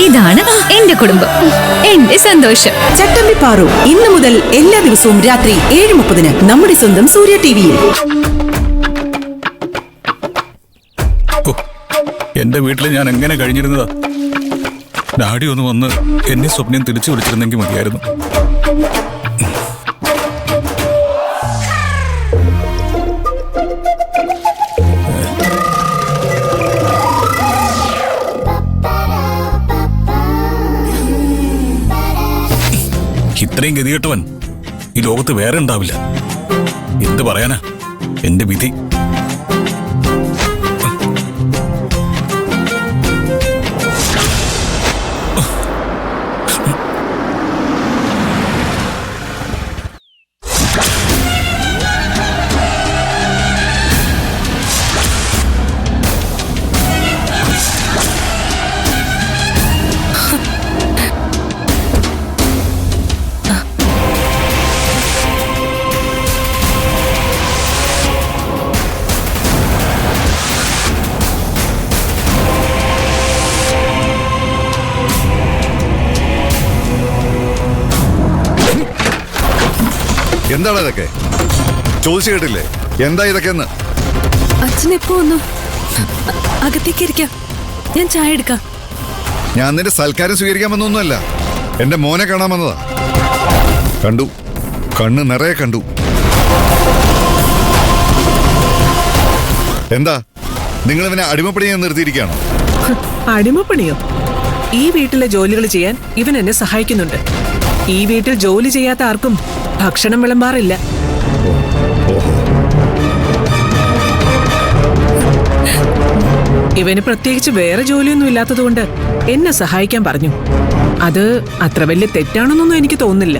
ഇതാണ് എന്റെ കുടുംബം, എന്റെ സന്തോഷം. ചട്ടമ്പി പാറു ഇന്നു മുതൽ എല്ലാ ദിവസവും രാത്രി 7:30 നമ്മുടെ സ്വന്തം സൂര്യ ടിവിയിൽ. എന്റെ വീട്ടിൽ ഞാൻ എങ്ങനെ കഴിഞ്ഞിരുന്നതാ. ഡാഡി ഒന്ന് വന്ന് എന്നെ സ്വപ്നം തിരിച്ചു വിളിച്ചിരുന്നെങ്കിൽ മതിയായിരുന്നു. ഇത്രയും ഗതികെട്ടവൻ ഈ ലോകത്ത് വേറെ ഉണ്ടാവില്ല. എന്ത് പറയാനാ, എന്റെ വിധി. എന്താണ് ഇതൊക്കെ? ചോദിച്ചു കേട്ടില്ലേ എന്താ ഇതൊക്കെ? അച്ഛനെപ്പോ ഒന്നു അകത്തേക്ക് ഇരിക്കാം, ഞാൻ ചായ എടുക്കാം. ഞാൻ നിന്റെ സൽക്കാരം സ്വീകരിക്കാൻ വന്നൊന്നുമല്ല, എന്റെ മോനെ കാണാൻ വന്നതാ. കണ്ടു, കണ്ണ് നിറയെ കണ്ടു. എന്താ നിങ്ങൾ ഇവനെ അടിമപ്പണി ചെയ്യാൻ നിർത്തിയിരിക്കുകയാണോ? അടിമപ്പണിയോ? ഈ വീട്ടിലെ ജോലികൾ ചെയ്യാൻ ഇവൻ എന്നെ സഹായിക്കുന്നുണ്ട്. ഈ വീട്ടിൽ ജോലി ചെയ്യാത്ത ആർക്കും ഭക്ഷണം വിളമ്പാറില്ല. ഇവന് പ്രത്യേകിച്ച് വേറെ ജോലിയൊന്നും ഇല്ലാത്തതുകൊണ്ട് എന്നെ സഹായിക്കാൻ പറഞ്ഞു. അത് അത്ര വലിയ തെറ്റാണെന്നൊന്നും എനിക്ക് തോന്നുന്നില്ല.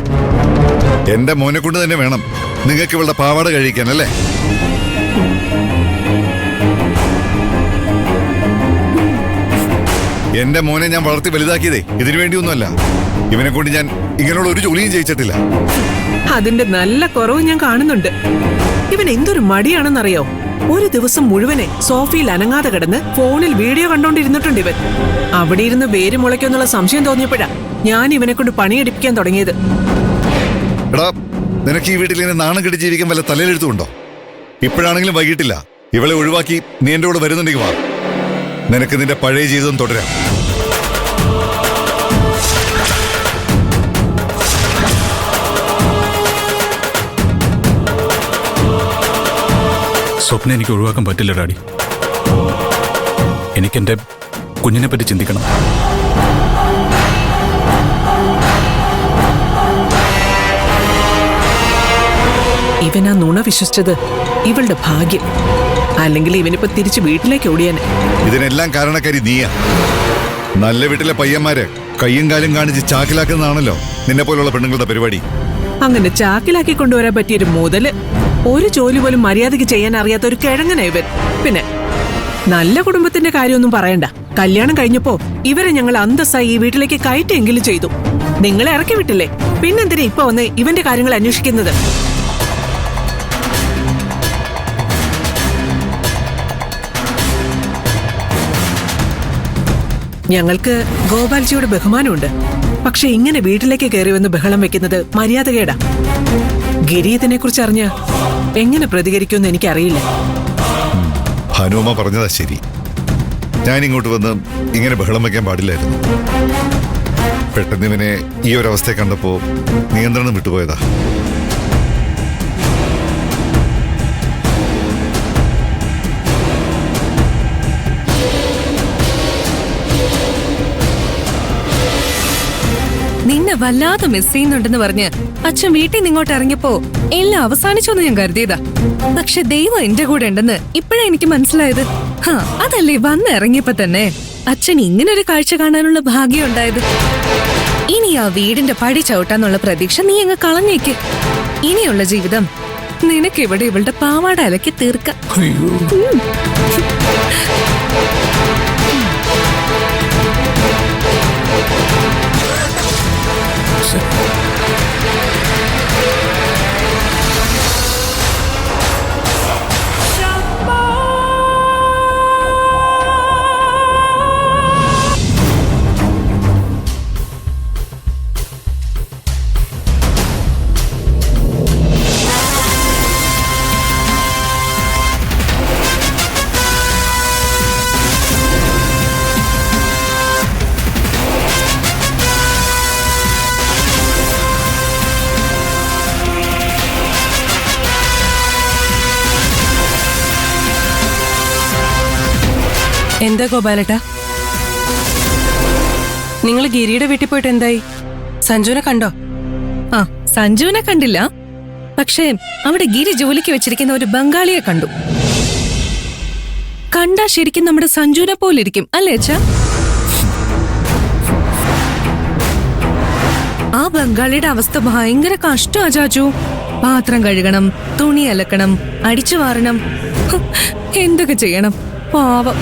എന്റെ മോനെ കൊണ്ട് തന്നെ വേണം നിങ്ങൾക്ക് ഇവളുടെ പാവാട കഴിക്കാൻ, അല്ലേ? എന്റെ മോനെ ഞാൻ വളർത്തി വലുതാക്കിയതേ ഇതിനു വേണ്ടിയൊന്നുമല്ല. ഇവനെ കൊണ്ട് ഞാൻ ഇങ്ങനെയുള്ള ഒരു ജോലിയും ചെയ്യിച്ചിട്ടില്ല. അതിന്റെ നല്ല കുറവ് ഞാൻ കാണുന്നുണ്ട്. ഇവൻ എന്തൊരു മടിയാണെന്നറിയോ? ഒരു ദിവസം മുഴുവനെ സോഫയിൽ അനങ്ങാതെ കിടന്ന് ഫോണിൽ വീഡിയോ കണ്ടോണ്ടിരുന്നിട്ടുണ്ട് ഇവൻ. അവിടെ ഇരുന്ന് വേര് മുളയ്ക്കുന്നുള്ള സംശയം തോന്നിയപ്പോഴാ ഞാൻ ഇവനെ കൊണ്ട് പണിയെടുപ്പിക്കാൻ തുടങ്ങിയത്. എടാ, നിനക്ക് ഈ വീട്ടിൽ ഇങ്ങനെ നാണം കെട്ടി ജീവിക്കാൻ വല്ല തലയിലെടുത്തുണ്ടോ? ഇപ്പോഴാണെങ്കിലും വൈകിട്ടില്ല. ഇവളെ ഒഴിവാക്കി നീ എന്റെ കൂടെ വരുന്നുണ്ടെങ്കിൽ വാ, നിനക്ക് നിന്റെ പഴയ ജീവിതം തുടരാം. സ്വപ്നം എനിക്ക് ഒഴിവാക്കാൻ പറ്റില്ല ഡാഡി. എനിക്കെന്റെ കുഞ്ഞിനെ പറ്റി ചിന്തിക്കണം. ഇവനാ നുണ വിശ്വസിച്ചത് ഇവളുടെ ഭാഗ്യം. അല്ലെങ്കിൽ ഇവനിപ്പോ തിരിച്ച് വീട്ടിലേക്ക് ഓടിയാൻ. ഇതിനെല്ലാം കാരണക്കാരി നീയാ. നല്ല വീട്ടിലെ പയ്യന്മാര് കയ്യും കാലും കാണിച്ച് ചാക്കിലാക്കുന്നതാണല്ലോ നിന്നെ പോലുള്ള പെണ്ണുങ്ങളുടെ പരിപാടി. അങ്ങനെ ചാക്കിലാക്കി കൊണ്ടുവരാൻ പറ്റിയൊരു മുതല്. ഒരു ജോലി പോലും മര്യാദയ്ക്ക് ചെയ്യാൻ അറിയാത്ത ഒരു കിഴങ്ങനാ ഇവൻ. പിന്നെ നല്ല കുടുംബത്തിന്റെ കാര്യമൊന്നും പറയണ്ട. കല്യാണം കഴിഞ്ഞപ്പോ ഇവരെ ഞങ്ങൾ അന്തസ്സായി ഈ വീട്ടിലേക്ക് കയറ്റെങ്കിലും ചെയ്തു. നിങ്ങളെ ഇറക്കി വിട്ടില്ലേ, പിന്നെന്തിനാ ഇപ്പൊ വന്ന് ഇവന്റെ കാര്യങ്ങൾ അന്വേഷിക്കുന്നത്? ഞങ്ങൾക്ക് ഗോപാൽജിയുടെ ബഹുമാനമുണ്ട്. പക്ഷെ ഇങ്ങനെ വീട്ടിലേക്ക് കയറി വന്ന് ബഹളം വെക്കുന്നത് മര്യാദകേടാ. ഗിരി ഇതിനെ കുറിച്ച് അറിഞ്ഞ എങ്ങനെ പ്രതികരിക്കുമെന്ന് എനിക്കറിയില്ല. ഹനുമ പറഞ്ഞതാ ശരി. ഞാൻ ഇങ്ങോട്ട് വന്ന് ഇങ്ങനെ ബഹളം വയ്ക്കാൻ പാടില്ലായിരുന്നു. പെട്ടെന്ന് ഇവനെ ഈ ഒരവസ്ഥയെ കണ്ടപ്പോ നിയന്ത്രണം വിട്ടുപോയതാ. നിന്നെ വല്ലാതെ മിസ് ചെയ്യുന്നുണ്ടെന്ന് പറഞ്ഞ് അച്ഛൻ വീട്ടിൽ നിന്ന് ഇങ്ങോട്ട് ഇറങ്ങിയപ്പോ എല്ലാം അവസാനിച്ചോന്ന് ഞാൻ കരുതിയതാ. പക്ഷെ ദൈവം എന്റെ കൂടെ ഉണ്ടെന്ന് ഇപ്പഴാ എനിക്ക് മനസ്സിലായത്. അതല്ലേ വന്ന് ഇറങ്ങിയപ്പോ തന്നെ അച്ഛൻ ഇങ്ങനൊരു കാഴ്ച കാണാനുള്ള ഭാഗ്യം ഉണ്ടായത്. ഇനി ആ വീടിന്റെ പടി ചവിട്ടാന്നുള്ള പ്രതീക്ഷ നീ അങ്ങ് കളഞ്ഞേക്ക്. ഇനിയുള്ള ജീവിതം നിനക്ക് ഇവിടെ ഇവളുടെ പാവാട അലക്കി തീർക്കാം. എന്താ ഗോപാലേട്ടാ, നിങ്ങൾ ഗിരിയുടെ വീട്ടിൽ പോയിട്ട് എന്തായി? സഞ്ജുവിനെ കണ്ടോ? ആ, സഞ്ജുവിനെ കണ്ടില്ല. പക്ഷേ അവിടെ ഗിരി ജോലിക്ക് വെച്ചിരിക്കുന്ന ഒരു ബംഗാളിയെ കണ്ടു. കണ്ടാ ശരിക്കും നമ്മുടെ സഞ്ജുവിനെ പോലിരിക്കും അല്ലേ അച്ഛാ? ആ ബംഗാളിയുടെ അവസ്ഥ ഭയങ്കര കഷ്ടമാ ചാച്ചു. പാത്രം കഴുകണം, തുണി അലക്കണം, അടിച്ചു വാരണം. എന്തൊക്കെ ചെയ്യണം, പാവം.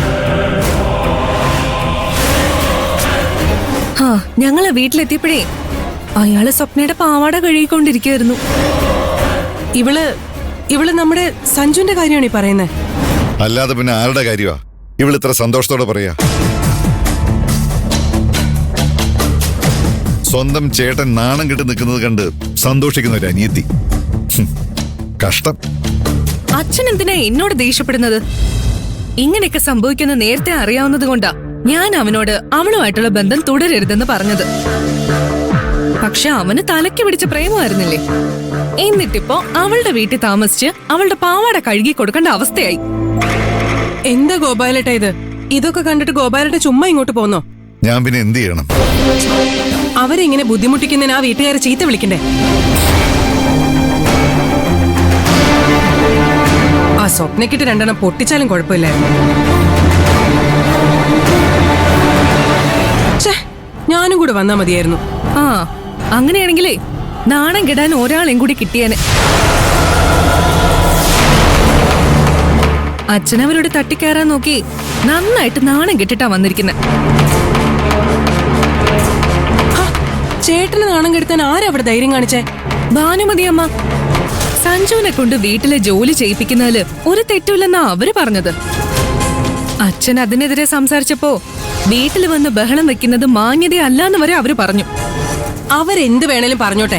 ആ, ഞങ്ങളെ വീട്ടിലെത്തിയപ്പോഴേ അയാള് സ്വപ്നയുടെ പാവാട കഴുകിക്കൊണ്ടിരിക്കുകയായിരുന്നു. ഇവള് നമ്മുടെ സഞ്ജുവിന്റെ കാര്യമാണ് ഈ പറയുന്നത്. അല്ലാതെ പിന്നെ ആരുടെ കാര്യമാ ഇവൾ ഇത്ര സന്തോഷത്തോടെ പറയാ? സ്വന്തം ചേട്ടൻ നാണം കെട്ട് നിൽക്കുന്നത് കണ്ട് സന്തോഷിക്കുന്ന ഒരു അനിയത്തി. കഷ്ടം. അച്ഛൻ എന്തിനാ എന്നോട് ദേഷ്യപ്പെടുന്നത്? ഇങ്ങനെയൊക്കെ സംഭവിക്കുന്ന നേരത്തെ അറിയാവുന്നത് കൊണ്ടാ ഞാൻ അവനോട് അവളുമായിട്ടുള്ള ബന്ധം തുടരരുതെന്ന് പറഞ്ഞത്. പക്ഷെ അവന് തലയ്ക്ക് പിടിച്ച പ്രേമമായിരുന്നില്ലേ? എന്നിട്ടിപ്പോ അവളുടെ വീട്ടിൽ താമസിച്ച് അവളുടെ പാവാട കഴുകി കൊടുക്കേണ്ട അവസ്ഥയായി. എന്താ ഗോപാലേട്ടാ ഇത്? ഇതൊക്കെ കണ്ടിട്ട് ഗോപാലേട്ട ചുമ്മാ ഇങ്ങോട്ട് പോന്നോ? ഞാൻ പിന്നെ എന്ത് ചെയ്യണം? അവരെ ഇങ്ങനെ ബുദ്ധിമുട്ടിക്കുന്നതിന് ആ വീട്ടുകാരെ ചീത്ത വിളിക്കണ്ടേ? ആ സ്വപ്നക്കിട്ട് രണ്ടെണ്ണം പൊട്ടിച്ചാലും കുഴപ്പമില്ലായിരുന്നു. ഞാനും കൂടെ വന്നാ മതിയായിരുന്നു. ആ, അങ്ങനെയാണെങ്കിലേ നാണം കെടാൻ ഒരാളെയും കൂടി കിട്ടിയാന്. അച്ഛനവരോട് തട്ടിക്കയറാൻ നോക്കി നന്നായിട്ട് നാണം കെട്ടിട്ടാ വന്നിരിക്കുന്നെ. ചേട്ടന് നാണം കെടുത്താൻ ആരാ അവിടെ ധൈര്യം കാണിച്ചേ? ഭാനുമതി അമ്മ. സഞ്ജുവിനെ കൊണ്ട് വീട്ടിലെ ജോലി ചെയ്യിപ്പിക്കുന്നതില് ഒരു തെറ്റുമില്ലെന്നാ അവര് പറഞ്ഞത്. അച്ഛൻ അതിനെതിരെ സംസാരിച്ചപ്പോ വീട്ടിൽ വന്ന് ബഹളം വെക്കുന്നത് മാന്യതയല്ലാന്ന് വരെ അവര് പറഞ്ഞു. അവരെന്ത് വേണേലും പറഞ്ഞോട്ടെ,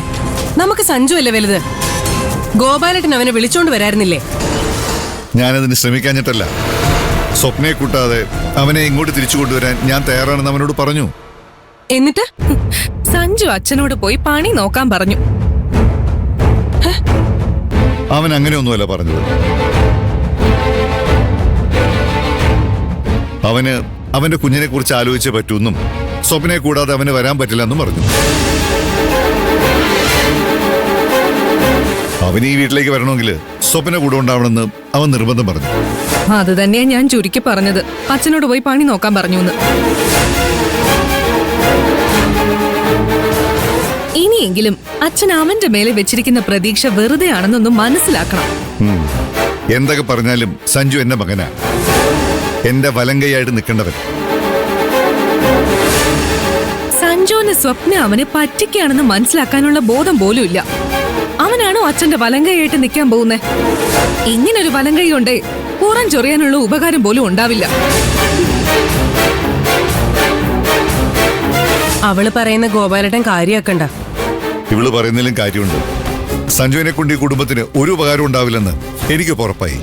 നമുക്ക് സഞ്ജു അല്ലേ വലുത്. ഗോപാലേട്ടൻ അവനെ വിളിച്ചോണ്ട് വരായിരുന്നില്ലേ? ഞാനതിന് ശ്രമിക്കാഞ്ഞിട്ടല്ല. സ്വപ്നയെ കൂട്ടാതെ അവനെ ഇങ്ങോട്ട് തിരിച്ചു കൊണ്ടുവരാൻ ഞാൻ തയ്യാറാണെന്ന് അവനോട് പറഞ്ഞു. എന്നിട്ട് സഞ്ജു അച്ഛനോട് പോയി പണി നോക്കാൻ പറഞ്ഞു. അവൻ അങ്ങനെയൊന്നുമല്ല പറഞ്ഞത്. അവന് അവന്റെ കുഞ്ഞിനെ കുറിച്ച് ആലോചിച്ചേ പറ്റൂന്നും സ്വപ്നയെ കൂടാതെ അവന് വരാൻ പറ്റില്ലെന്നും പറഞ്ഞു. അവന് ഈ വീട്ടിലേക്ക് വരണമെങ്കിൽ സ്വപ്ന കൂടെ ഉണ്ടാവണമെന്ന് അവൻ നിർബന്ധം പറഞ്ഞു. അത് തന്നെയാ ഞാൻ ചുരുക്കി പറഞ്ഞത്. അച്ഛനോട് പോയി പണി നോക്കാൻ പറഞ്ഞു എന്ന്. ഇനിയെങ്കിലും അച്ഛൻ അവന്റെ മേലെ വെച്ചിരിക്കുന്ന പ്രതീക്ഷ വെറുതെ ആണെന്നൊന്നും മനസ്സിലാക്കണം. എന്തൊക്കെ പറഞ്ഞാലും സഞ്ജു എന്റെ മകനാ, എന്റെ വലങ്കയായിട്ട് നിൽക്കേണ്ടവൻ. സഞ്ജുവിന് സ്വപ്ന അവനെ പറ്റിക്കാണെന്ന് മനസ്സിലാക്കാനുള്ള ബോധം പോലും ഇല്ല. അവനാണോ അച്ഛന്റെ വലങ്കയായിട്ട് നിൽക്കാൻ പോകുന്നേ? ഇങ്ങനൊരു വലങ്കൈ കൊണ്ടേ പുറം ചൊറിയാനുള്ള ഉപകാരം പോലും ഉണ്ടാവില്ല. അവള് പറയുന്ന ഗോപാലേട്ടൻ കാര്യാക്കണ്ട. ഇവള് പറയുന്നതിലും കാര്യമുണ്ട്. സഞ്ജുവിനെ കൊണ്ട് ഈ കുടുംബത്തിന് ഒരു ഉപകാരം ഉണ്ടാവില്ലെന്ന് എനിക്ക് ഉറപ്പായി.